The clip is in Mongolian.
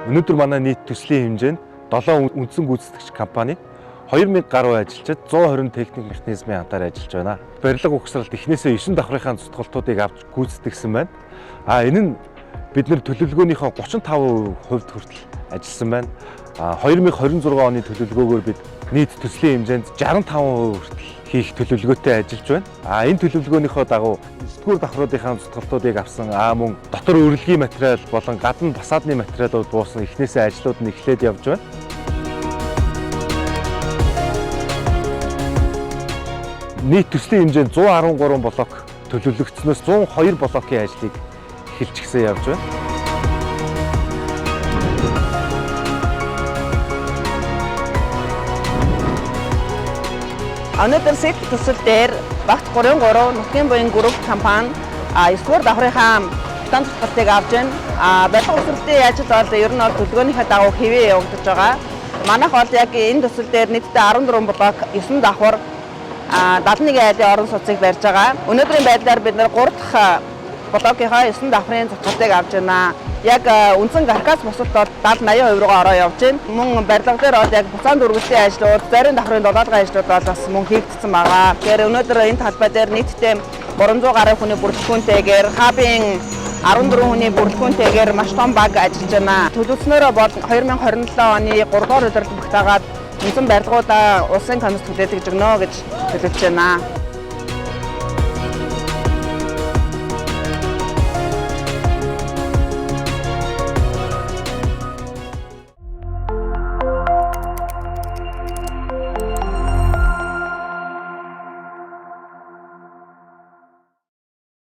Өнөөдөр манай нийт төслийн хэмжээнд 7 үндсэн гүйцэтгэгч компани 2000 гаруй ажилчид 120 техник механизмын антаар ажиллаж байна. Барилга угсралт эхнээсээ 9 давхрынхаа зүтгалтуудыг авч гүйцэтгэсэн байна. Энэ нь бид нэр төлөвлөгөөнийхөө 35% хувьд хүртэл ажилласан байна. 2026 оны төлөвлөгөөгөөр бид нийт төслийн хэмжээнд 65% хүртэл хийх төлөвлөгөөтэй ажиллаж байна. Энэ төлөвлөгөөнийхөө дагуу 9-р давхруудынхаа зүтгалтуудыг авсан, мөн дотор өрөлгийн материал болон гадна фасадны материалууд буусан эхнээсээ ажлууд нь эхлээд явж байна. Нийт төслийн хэмжээнд 113 блок төлөвлөгдснөөс 102 блокийн ажлыг эхэлчихсэн явж байна. Өнөөдөр СЭТ төсөл дээр багт 33 нутгийн буян групп компани 9-р давхрынхаа бетон зүтгалтыг авч байна. Барилга угсралтын ажил бол ер нь төлөвлөгөөнийхөө дагуу хэвээ явагдаж байгаа. Манайх бол яг энэ төсөл дээр нийтдээ 14 блок 9 давхар 71 айлын орон сууцыг барьж байгаа. Өнөөдрийн байдлаар бид нэр 3 дахь блокийнхаа 9 давхрын зүтгалтыг авч байна. Яг үндсэн каркас босолт бол 70-80% руугаа ороо явж байна. Мөн барилга дээр бол яг буцаан дүргэлтийн ажлууд, зарим давхрын дулаалгын ажлууд бол бас мөн хийгдсэн байгаа. Тэгэхээр өнөөдөр энэ талбай дээр нийтдээ 300 гаруй хүний бүрэлдэхүүнтэйгээр хабын 14 хүний бүрэлдэхүүнтэйгээр маш том баг ажиллаж байна. Төлөвлөснөөрөө бол 2027 оны 3 дугаар өдрөд багтаагаад үндсэн барилгуудаа улсын комисс хүлээдэг гэнэ гэж төлөвлөж байна.